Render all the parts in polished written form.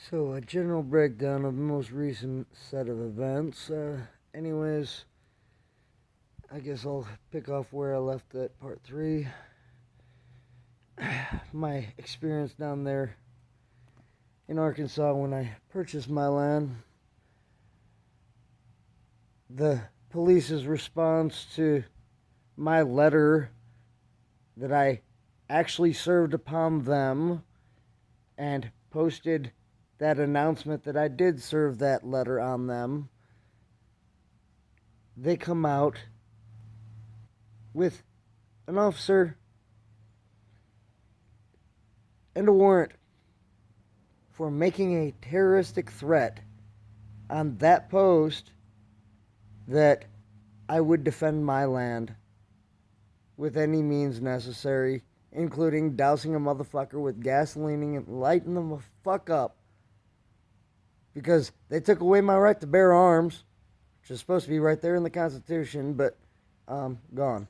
So, a general breakdown of the most recent set of events. Anyways, I guess I'll pick off where I left at part 3. My experience down there in Arkansas when I purchased my land. The police's response to my letter that I actually served upon them and posted that announcement that I did serve that letter on them. They come out with an officer and a warrant for making a terroristic threat on that post that I would defend my land with any means necessary, including dousing a motherfucker with gasoline and lighting them the fuck up. Because they took away my right to bear arms, which is supposed to be right there in the Constitution, but gone.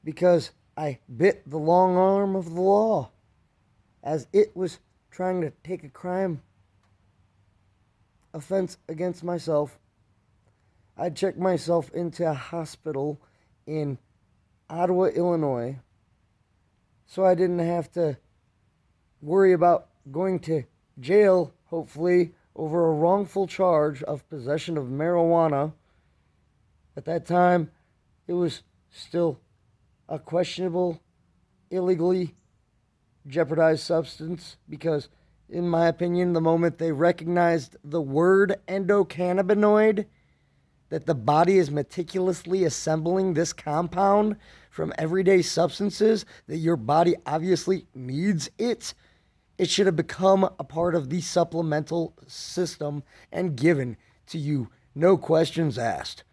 Because I bit the long arm of the law as it was trying to take a crime offense against myself. I checked myself into a hospital in Ottawa, Illinois, so I didn't have to worry about going to jail, hopefully, over a wrongful charge of possession of marijuana. At that time, it was still a questionable, illegally jeopardized substance because, in my opinion, the moment they recognized the word endocannabinoid, that the body is meticulously assembling this compound from everyday substances, that your body obviously needs it, it should have become a part of the supplemental system and given to you, no questions asked.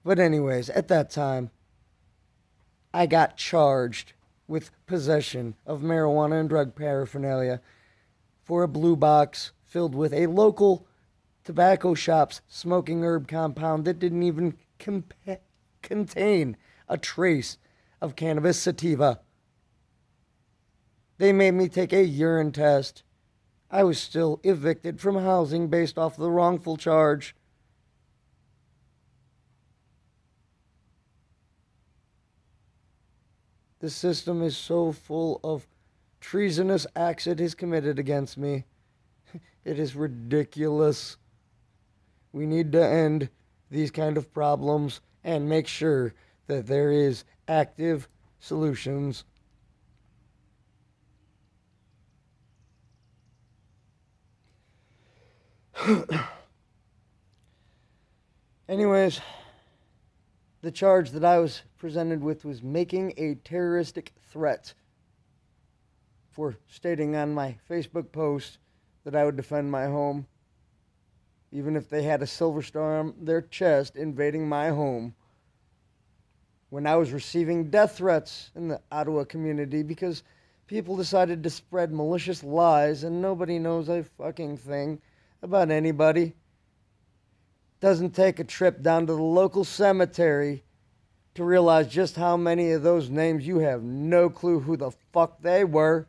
But anyways, at that time, I got charged with possession of marijuana and drug paraphernalia for a blue box filled with a local tobacco shop's smoking herb compound that didn't even contain a trace of cannabis sativa. They made me take a urine test. I was still evicted from housing based off the wrongful charge. The system is so full of treasonous acts it has committed against me. It is ridiculous. We need to end these kind of problems and make sure that there is active solutions. Anyways, the charge that I was presented with was making a terroristic threat for stating on my Facebook post that I would defend my home, even if they had a silver star on their chest invading my home, when I was receiving death threats in the Ottawa community because people decided to spread malicious lies and nobody knows a fucking thing about anybody. Doesn't take a trip down to the local cemetery to realize just how many of those names you have no clue who the fuck they were.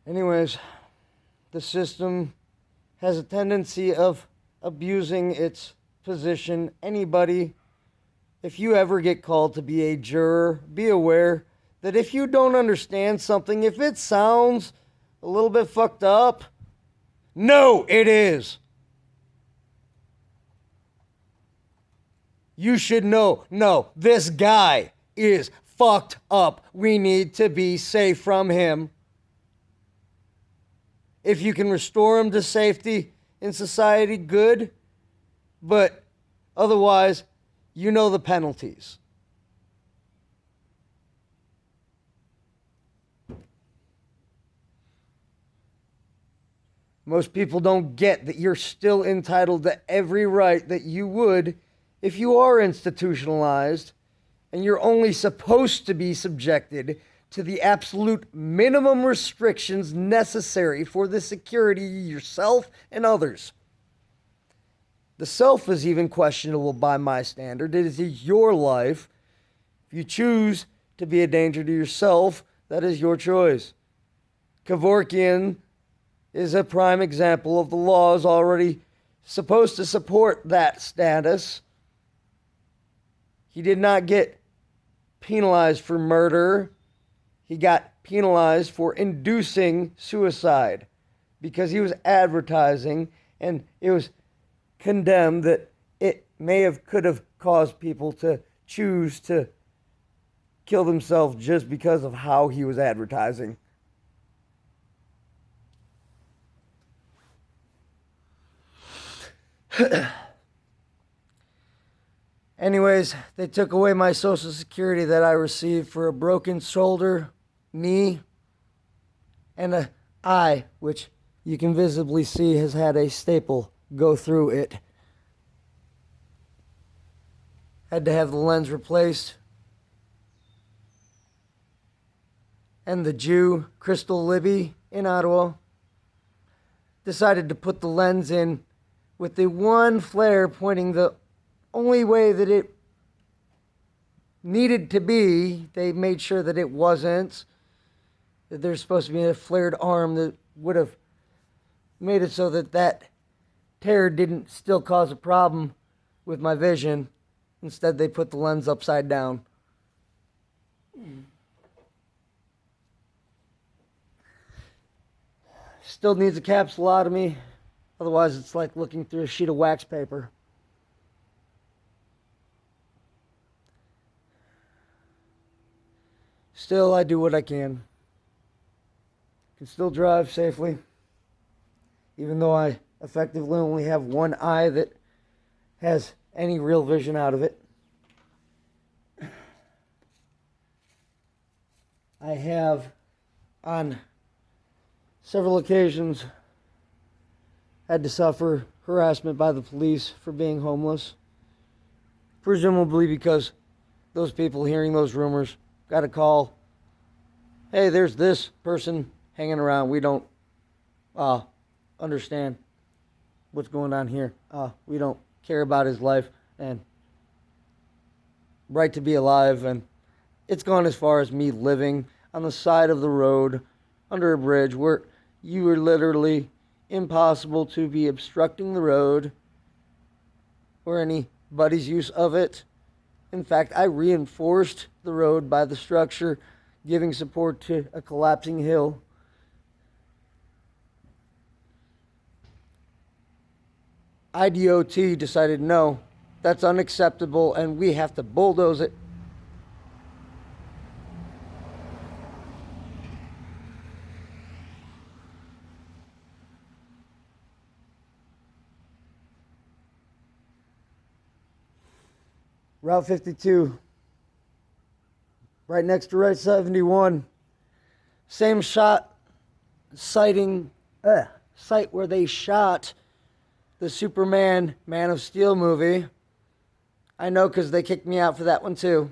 Anyways, the system has a tendency of abusing its position. Anybody, if you ever get called to be a juror, be aware that if you don't understand something, if it sounds a little bit fucked up, no, it is. You should know, no, this guy is fucked up. We need to be safe from him. If you can restore him to safety in society, good. But otherwise, you know the penalties. Most people don't get that you're still entitled to every right that you would if you are institutionalized and you're only supposed to be subjected to the absolute minimum restrictions necessary for the security of yourself and others. The self is even questionable by my standard. It is your life. If you choose to be a danger to yourself, that is your choice. Kevorkian is a prime example of the laws already supposed to support that status. He did not get penalized for murder. He got penalized for inducing suicide because he was advertising, and it was condemned that it could have caused people to choose to kill themselves just because of how he was advertising. Anyways, they took away my Social Security that I received for a broken shoulder, knee, and an eye, which you can visibly see has had a staple go through it. Had to have the lens replaced. And the Jew, Crystal Libby, in Ottawa, decided to put the lens in with the one flare pointing the only way that it needed to be. They made sure that it wasn't. That there's supposed to be a flared arm that would have made it so that that tear didn't still cause a problem with my vision. Instead, they put the lens upside down. Still needs a capsulotomy. Otherwise, it's like looking through a sheet of wax paper. Still, I do what I can. Can still drive safely, even though I effectively only have one eye that has any real vision out of it. I have, on several occasions, had to suffer harassment by the police for being homeless. Presumably because those people hearing those rumors got a call. Hey, there's this person hanging around. We don't understand what's going on here. We don't care about his life and right to be alive. And it's gone as far as me living on the side of the road under a bridge where you are literally impossible to be obstructing the road or anybody's use of it. In fact, I reinforced the road by the structure, giving support to a collapsing hill. IDOT decided no, that's unacceptable and we have to bulldoze it. Route 52, right next to Route 71. Same site where they shot the Superman Man of Steel movie. I know because they kicked me out for that one too.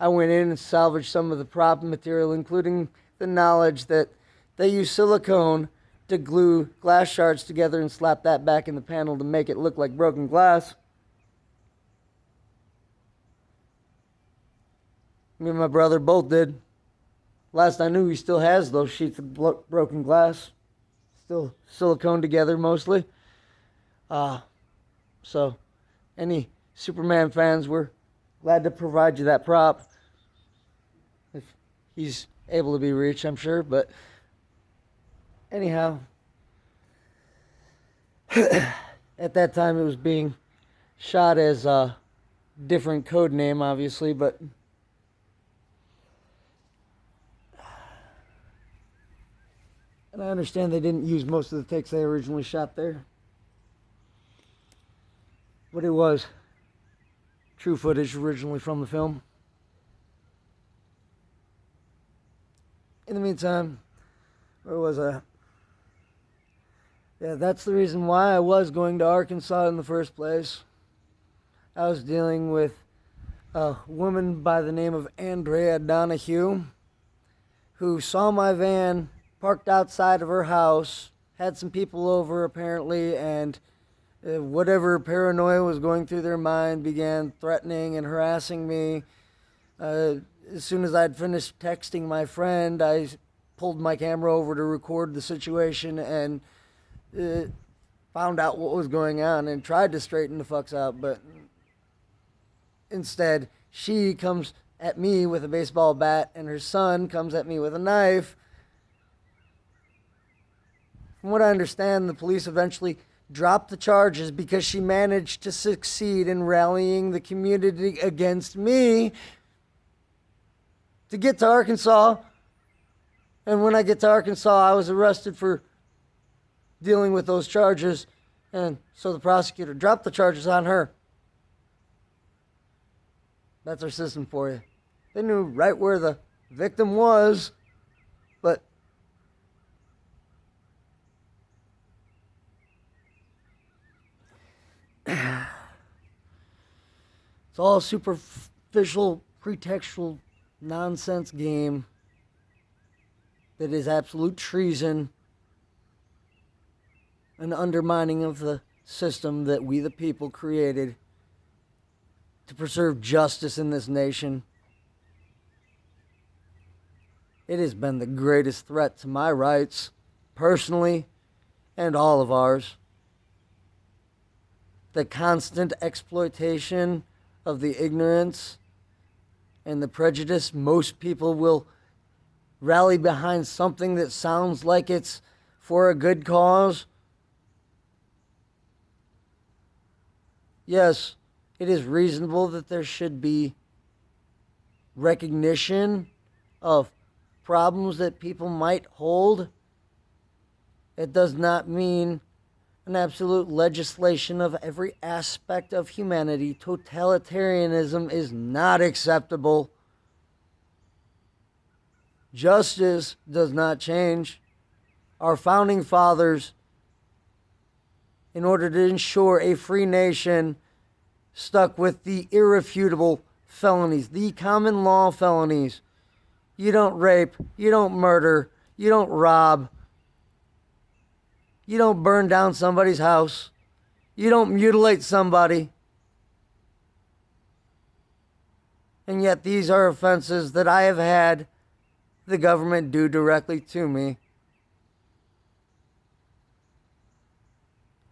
I went in and salvaged some of the prop material, including the knowledge that they use silicone to glue glass shards together and slap that back in the panel to make it look like broken glass. Me and my brother both did. Last I knew, he still has those sheets of broken glass. Still silicone together mostly. So, any Superman fans, we're glad to provide you that prop. If he's able to be reached, I'm sure, but anyhow, at that time it was being shot as a different code name, obviously, but and I understand they didn't use most of the takes they originally shot there. But it was true footage originally from the film. In the meantime, where was I? Yeah, that's the reason why I was going to Arkansas in the first place. I was dealing with a woman by the name of Andrea Donahue who saw my van parked outside of her house, had some people over apparently, and whatever paranoia was going through their mind began threatening and harassing me. Uh, as soon as I'd finished texting my friend, I pulled my camera over to record the situation and found out what was going on and tried to straighten the fucks out, but instead she comes at me with a baseball bat and her son comes at me with a knife. From what I understand, the police eventually dropped the charges because she managed to succeed in rallying the community against me to get to Arkansas. And when I get to Arkansas, I was arrested for dealing with those charges. And so the prosecutor dropped the charges on her. That's our system for you. They knew right where the victim was, but it's all a superficial, pretextual nonsense game that is absolute treason, an undermining of the system that we the people created to preserve justice in this nation. It has been the greatest threat to my rights, personally, and all of ours. The constant exploitation of the ignorance and the prejudice. Most people will rally behind something that sounds like it's for a good cause. Yes, it is reasonable that there should be recognition of problems that people might hold. It does not mean an absolute legislation of every aspect of humanity. Totalitarianism is not acceptable. Justice does not change. Our founding fathers, in order to ensure a free nation, stuck with the irrefutable felonies, the common law felonies. You don't rape, you don't murder, you don't rob, you don't burn down somebody's house, you don't mutilate somebody. And yet these are offenses that I have had the government do directly to me.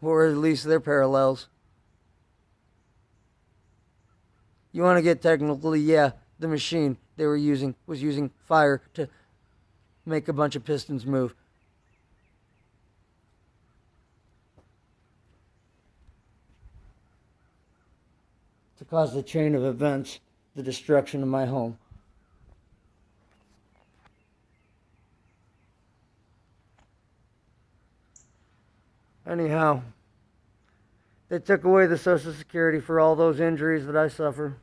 Or at least they're parallels. You want to get technically, yeah, the machine they were using was using fire to make a bunch of pistons move. To cause the chain of events, the destruction of my home. Anyhow, they took away the Social Security for all those injuries that I suffer.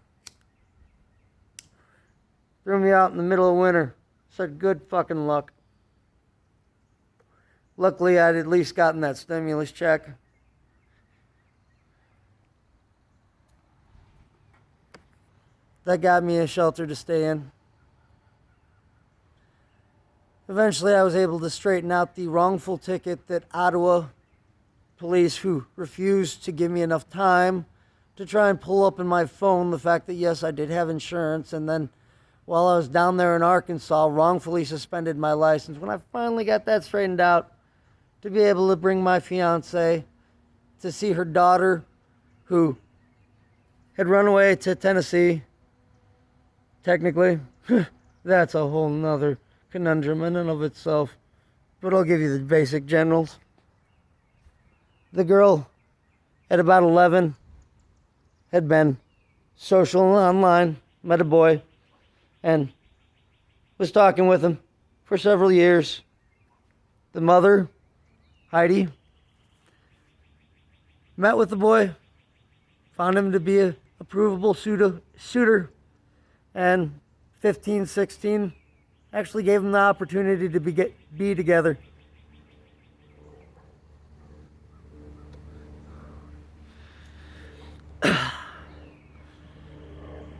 Threw me out in the middle of winter. Said good fucking luck. Luckily, I'd at least gotten that stimulus check. That got me a shelter to stay in. Eventually, I was able to straighten out the wrongful ticket that Ottawa police, who refused to give me enough time to try and pull up in my phone the fact that, yes, I did have insurance, and then while I was down there in Arkansas, wrongfully suspended my license. When I finally got that straightened out, to be able to bring my fiance to see her daughter, who had run away to Tennessee, technically, that's a whole nother conundrum in and of itself. But I'll give you the basic generals. The girl, at about 11, had been social online, met a boy, and was talking with him for several years. The mother, Heidi, met with the boy, found him to be a approvable suitor, and 15, 16, actually gave him the opportunity to be together.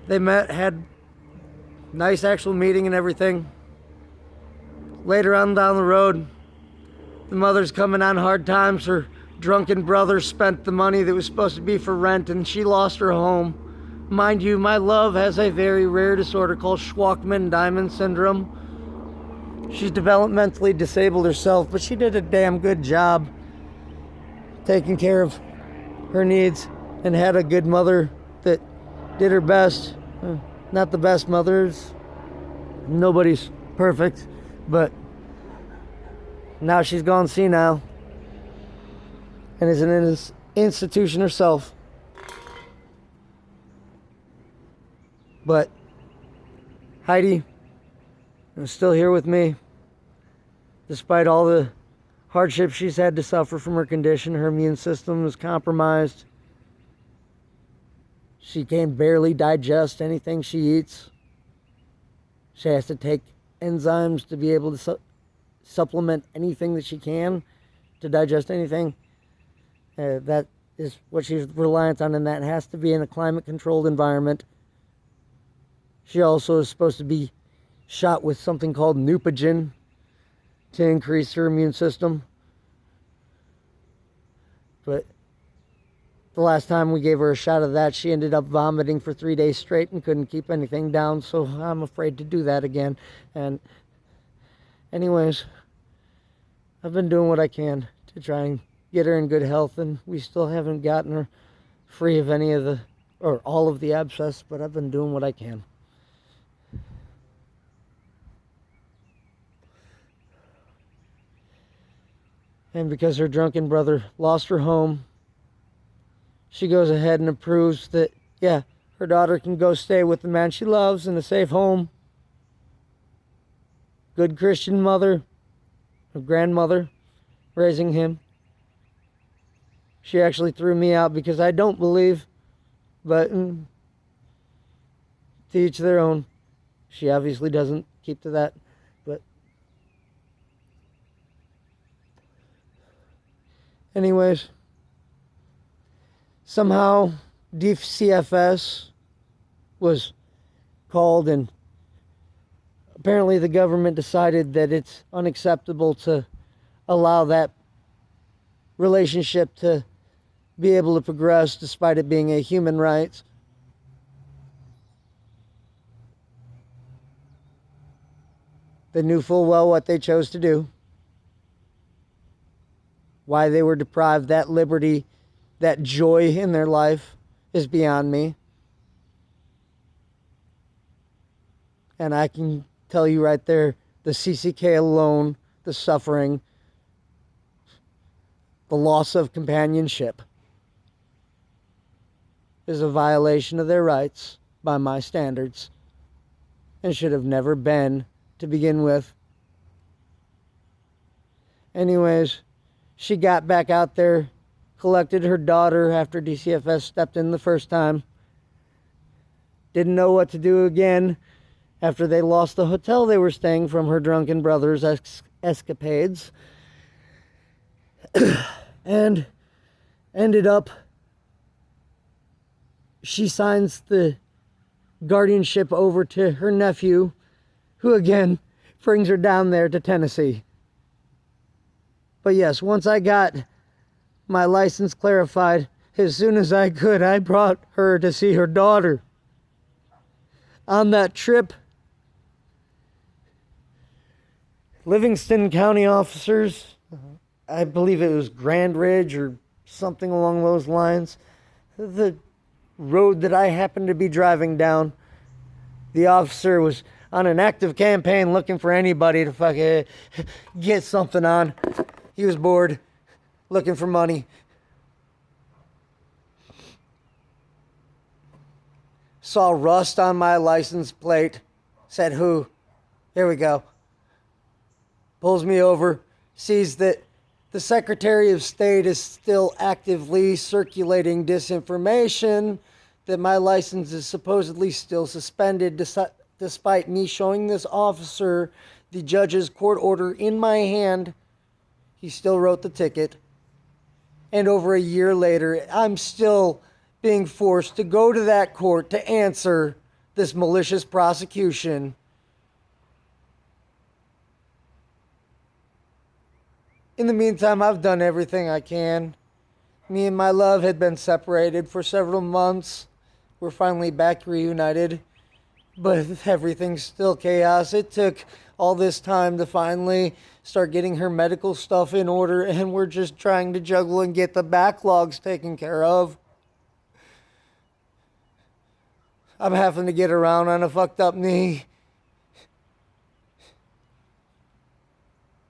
They met, had nice actual meeting and everything. Later on down the road, the mother's coming on hard times. Her drunken brother spent the money that was supposed to be for rent and she lost her home. Mind you, my love has a very rare disorder called Shwachman-Diamond syndrome. She's developmentally disabled herself, but she did a damn good job taking care of her needs and had a good mother that did her best. Not the best mothers. Nobody's perfect, but now she's gone senile and is in an institution herself. But Heidi is still here with me, despite all the hardships she's had to suffer from her condition. Her immune system is compromised. She can barely digest anything she eats. She has to take enzymes to be able to supplement anything that she can to digest anything. That is what she's reliant on, and that has to be in a climate-controlled environment. She also is supposed to be shot with something called Neupogen to increase her immune system. But the last time we gave her a shot of that, she ended up vomiting for 3 days straight and couldn't keep anything down, so I'm afraid to do that again. And anyways, I've been doing what I can to try and get her in good health, and we still haven't gotten her free of any of the, or all of the abscess, but I've been doing what I can. And because her drunken brother lost her home, she goes ahead and approves that, yeah, her daughter can go stay with the man she loves in a safe home. Good Christian mother, her grandmother, raising him. She actually threw me out because I don't believe, but to each their own. She obviously doesn't keep to that, but anyways, somehow DCFS was called, and apparently the government decided that it's unacceptable to allow that relationship to be able to progress despite it being a human right. They knew full well what they chose to do. Why they were deprived that liberty, that joy in their life is beyond me. And I can tell you right there, the CCK alone, the suffering, the loss of companionship is a violation of their rights by my standards and should have never been to begin with. Anyways, she got back out there, collected her daughter after DCFS stepped in the first time. Didn't know what to do again after they lost the hotel they were staying from her drunken brother's escapades. And ended up, she signs the guardianship over to her nephew, who again brings her down there to Tennessee. But yes, once I got my license clarified, as soon as I could, I brought her to see her daughter. On that trip, Livingston County officers, I believe it was Grand Ridge or something along those lines, the road that I happened to be driving down, the officer was on an active campaign looking for anybody to fucking get something on. He was bored, looking for money. Saw rust on my license plate, said who? Here we go. Pulls me over, sees that the Secretary of State is still actively circulating disinformation, that my license is supposedly still suspended despite me showing this officer the judge's court order in my hand. He still wrote the ticket. And over a year later, I'm still being forced to go to that court to answer this malicious prosecution. In the meantime, I've done everything I can. Me and my love had been separated for several months. We're finally back reunited, but everything's still chaos. It took all this time to finally start getting her medical stuff in order, and we're just trying to juggle and get the backlogs taken care of. I'm having to get around on a fucked up knee.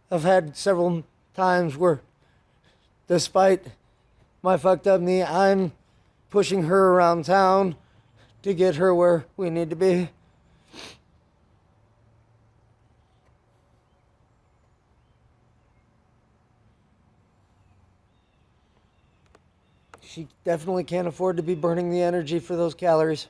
I've had several times where, despite my fucked up knee, I'm pushing her around town to get her where we need to be. She definitely can't afford to be burning the energy for those calories.